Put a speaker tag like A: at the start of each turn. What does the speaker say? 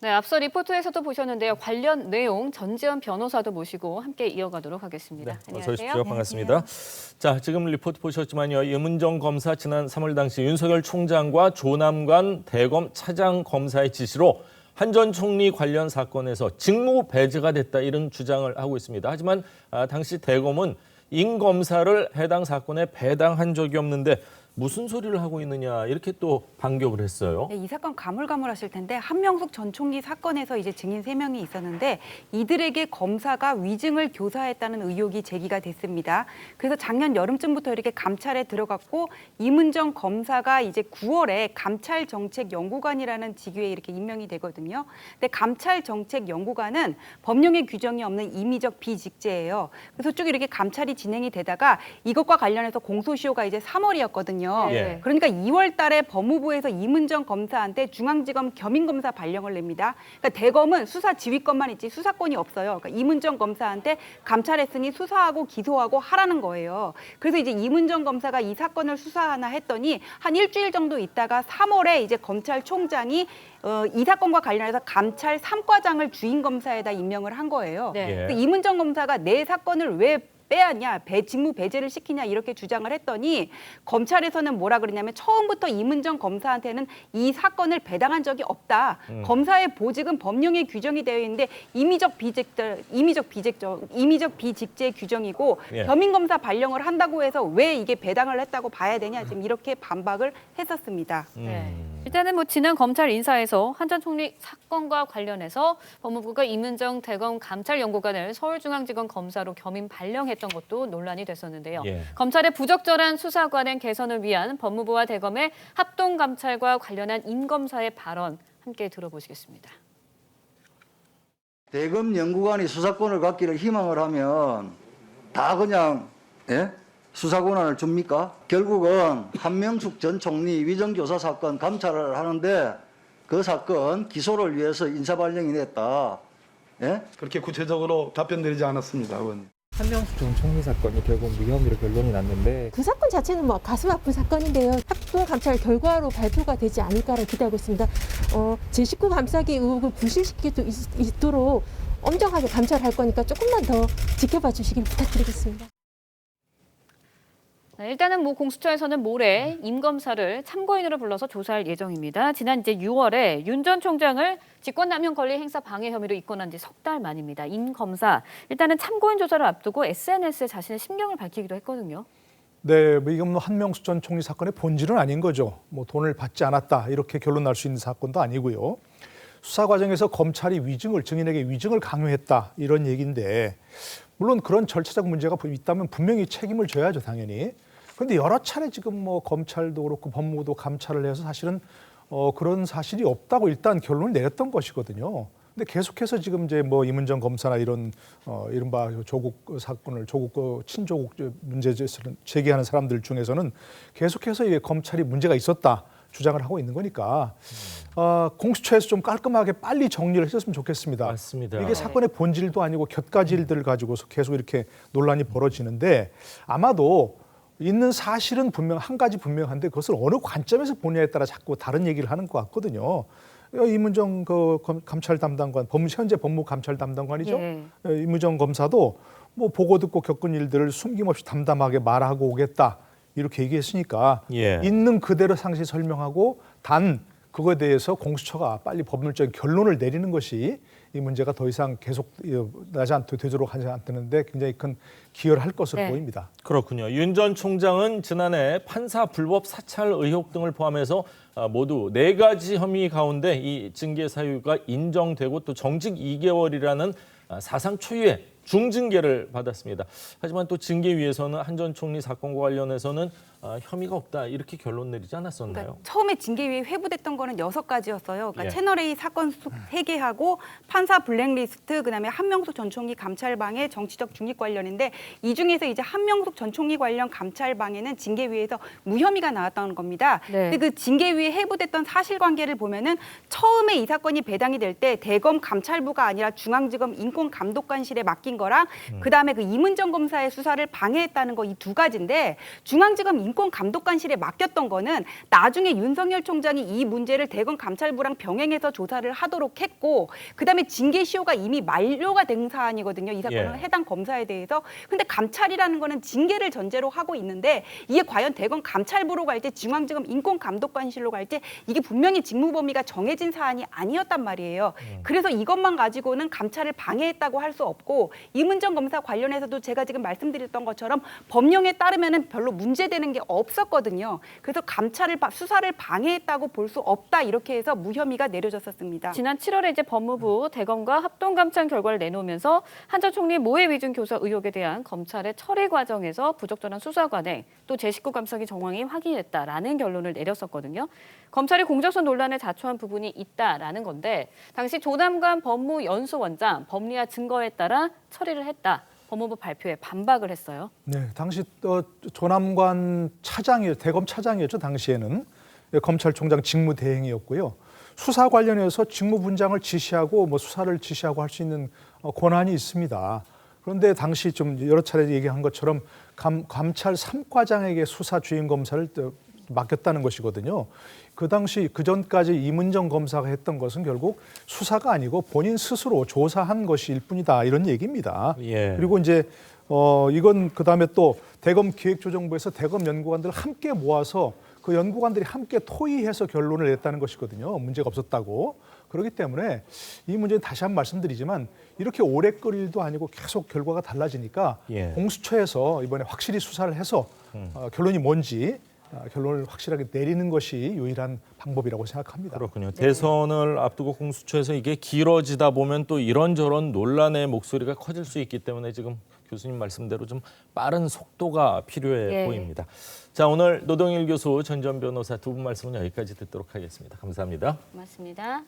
A: 네, 앞서 리포트에서도 보셨는데요. 관련 내용 전지현 변호사도 모시고 함께 이어가도록 하겠습니다.
B: 네, 어서 오십시오. 반갑습니다. 자, 지금 리포트 보셨지만요. 이문정 검사 지난 3월 당시 윤석열 총장과 조남관 대검 차장 검사의 지시로 한 전 총리 관련 사건에서 직무 배제가 됐다 이런 주장을 하고 있습니다. 하지만 당시 대검은 임 검사를 해당 사건에 배당한 적이 없는데 무슨 소리를 하고 있느냐 이렇게 또 반격을 했어요.
C: 네, 이 사건 가물가물하실 텐데 한명숙 전 총리 사건에서 이제 증인 3명이 있었는데 이들에게 검사가 위증을 교사했다는 의혹이 제기가 됐습니다. 그래서 작년 여름쯤부터 이렇게 감찰에 들어갔고 이문정 검사가 이제 9월에 감찰정책연구관이라는 직위에 이렇게 임명이 되거든요. 근데 감찰정책연구관은 법령의 규정이 없는 임의적 비직제예요. 그래서 쭉 이렇게 감찰이 진행이 되다가 이것과 관련해서 공소시효가 이제 3월이었거든요.
B: 예.
C: 그러니까 2월 달에 법무부에서 이문정 검사한테 중앙지검 겸임검사 발령을 냅니다. 그러니까 대검은 수사 지휘권만 있지 수사권이 없어요. 그러니까 이문정 검사한테 감찰했으니 수사하고 기소하고 하라는 거예요. 그래서 이제 이문정 검사가 이 사건을 수사하나 했더니 한 일주일 정도 있다가 3월에 이제 검찰총장이 이 사건과 관련해서 감찰 3과장을 주임 검사에다 임명을 한 거예요.
A: 네.
C: 그 이문정 검사가 내 사건을 왜 빼앗냐, 직무 배제를 시키냐 이렇게 주장을 했더니 검찰에서는 뭐라 그러냐면 처음부터 이문정 검사한테는 이 사건을 배당한 적이 없다. 검사의 보직은 법령에 규정이 되어 있는데 임의적 비직제 규정이고
B: 예.
C: 겸임검사 발령을 한다고 해서 왜 이게 배당을 했다고 봐야 되냐 지금 이렇게 반박을 했었습니다.
A: 네. 일단은 지난 검찰 인사에서 한 전 총리 사건과 관련해서 법무부가 이문정 대검 감찰연구관을 서울중앙지검 검사로 겸임 발령했던 것도 논란이 됐었는데요.
B: 예.
A: 검찰의 부적절한 수사 관행 개선을 위한 법무부와 대검의 합동 감찰과 관련한 임 검사의 발언 함께 들어보시겠습니다.
D: 대검 연구관이 수사권을 갖기를 희망을 하면 다 그냥 수사 권한을 줍니까? 결국은 한명숙 전 총리 위정교사 사건 감찰을 하는데 그 사건 기소를 위해서 인사발령이 냈다.
E: 그렇게 구체적으로 답변드리지 않았습니다, 의원님.
F: 한명숙 전 총리 사건이 결국 무혐의로 결론이 났는데
G: 그 사건 자체는 뭐 가슴 아픈 사건인데요. 합동감찰 결과로 발표가 되지 않을까를 기대하고 있습니다. 제19 감사기 의혹을 부실시킬 수 있도록 엄정하게 감찰할 거니까 조금만 더 지켜봐 주시길 부탁드리겠습니다.
A: 네, 일단은 공수처에서는 모레 임 검사를 참고인으로 불러서 조사할 예정입니다. 지난 이제 6월에 윤 전 총장을 직권남용 권리 행사 방해 혐의로 입건한 지 석 달 만입니다. 임 검사 일단은 참고인 조사를 앞두고 SNS에 자신의 심경을 밝히기도 했거든요.
H: 네, 이건 한명숙 전 총리 사건의 본질은 아닌 거죠. 돈을 받지 않았다 이렇게 결론 날 수 있는 사건도 아니고요. 수사 과정에서 검찰이 증인에게 위증을 강요했다 이런 얘기인데 물론 그런 절차적 문제가 있다면 분명히 책임을 져야죠, 당연히. 그런데 여러 차례 지금 검찰도 그렇고 법무부도 감찰을 해서 사실은 그런 사실이 없다고 일단 결론을 내렸던 것이거든요. 근데 계속해서 지금 이제 이문정 검사나 이런 이른바 조국 사건을 친조국 문제를 제기하는 사람들 중에서는 계속해서 이게 검찰이 문제가 있었다 주장을 하고 있는 거니까 공수처에서 좀 깔끔하게 빨리 정리를 했었으면 좋겠습니다.
B: 맞습니다.
H: 이게 사건의 본질도 아니고 곁가지 일들을 가지고서 계속 이렇게 논란이 벌어지는데 아마도 있는 사실은 한 가지 분명한데 그것을 어느 관점에서 보냐에 따라 자꾸 다른 얘기를 하는 것 같거든요. 이문정 감찰 담당관, 현재 법무부 감찰 담당관이죠. 이문정 검사도 보고 듣고 겪은 일들을 숨김없이 담담하게 말하고 오겠다 이렇게 얘기했으니까 있는 그대로 상세히 설명하고 단 그거에 대해서 공수처가 빨리 법률적인 결론을 내리는 것이 이 문제가 더 이상 계속 되도록 하지 않는데 굉장히 큰 기여를 할 것으로 보입니다.
B: 그렇군요. 윤 전 총장은 지난해 판사 불법 사찰 의혹 등을 포함해서 모두 4가지 혐의 가운데 이 징계 사유가 인정되고 또 정직 2개월이라는 사상 초유의 중징계를 받았습니다. 하지만 또 징계위에서는 한 전 총리 사건과 관련해서는 혐의가 없다 이렇게 결론 내리지 않았었나요?
C: 그러니까 처음에 징계위에 회부됐던 거는 6가지였어요. 그러니까 채널A 사건 수속 3개하고 판사 블랙리스트, 그다음에 한명숙 전 총리 감찰방해, 정치적 중립 관련인데 이 중에서 이제 한명숙 전 총리 관련 감찰방해는 징계위에서 무혐의가 나왔다는 겁니다. 근데 그 징계위에 회부됐던 사실관계를 보면은 처음에 이 사건이 배당이 될 때 대검 감찰부가 아니라 중앙지검 인권감독관실에 맡긴 거랑 그다음에 그 이문정 검사의 수사를 방해했다는 거 이 2가지인데 중앙지검 인권감독관실에 맡겼던 거는 나중에 윤석열 총장이 이 문제를 대검 감찰부랑 병행해서 조사를 하도록 했고 그다음에 징계 시효가 이미 만료가 된 사안이거든요. 이 사건은
B: 예.
C: 해당 검사에 대해서. 근데 감찰이라는 거는 징계를 전제로 하고 있는데 이게 과연 대검 감찰부로 갈지 중앙지검 인권감독관실로 갈지 이게 분명히 직무 범위가 정해진 사안이 아니었단 말이에요. 그래서 이것만 가지고는 감찰을 방해했다고 할 수 없고 이문정 검사 관련해서도 제가 지금 말씀드렸던 것처럼 법령에 따르면은 별로 문제되는 게 없었거든요. 그래서 수사를 방해했다고 볼 수 없다 이렇게 해서 무혐의가 내려졌었습니다.
A: 지난 7월에 이제 법무부 대검과 합동감찰 결과를 내놓으면서 한 전 총리 모해 위증 교사 의혹에 대한 검찰의 처리 과정에서 부적절한 수사 관행 또 제19 감사기 정황이 확인됐다라는 결론을 내렸었거든요. 검찰이 공정성 논란에 자초한 부분이 있다라는 건데 당시 조남관 법무연수원장 법리와 증거에 따라 처리를 했다. 법무부 발표에 반박을 했어요.
H: 네, 당시 조남관 대검 차장이었죠. 당시에는 검찰총장 직무대행이었고요. 수사 관련해서 직무분장을 지시하고 뭐 수사를 지시하고 할 수 있는 권한이 있습니다. 그런데 당시 좀 여러 차례 얘기한 것처럼 감찰 3과장에게 수사 주임 검사를 맡겼다는 것이거든요. 그 당시 그 전까지 이문정 검사가 했던 것은 결국 수사가 아니고 본인 스스로 조사한 것일 뿐이다 이런 얘기입니다.
B: 예.
H: 그리고 이제 이건 그다음에 또 대검 기획조정부에서 대검 연구관들을 함께 모아서 그 연구관들이 함께 토의해서 결론을 냈다는 것이거든요. 문제가 없었다고. 그렇기 때문에 이 문제는 다시 한번 말씀드리지만 이렇게 오래 끌 일도 아니고 계속 결과가 달라지니까
B: 예.
H: 공수처에서 이번에 확실히 수사를 해서 결론이 뭔지 결론을 확실하게 내리는 것이 유일한 방법이라고 생각합니다.
B: 그렇군요. 대선을 앞두고 공수처에서 이게 길어지다 보면 또 이런저런 논란의 목소리가 커질 수 있기 때문에 지금 교수님 말씀대로 좀 빠른 속도가 필요해
A: 예.
B: 보입니다. 자, 오늘 노동일 교수, 전전 변호사 두 분 말씀은 여기까지 듣도록 하겠습니다. 감사합니다.
A: 고맙습니다.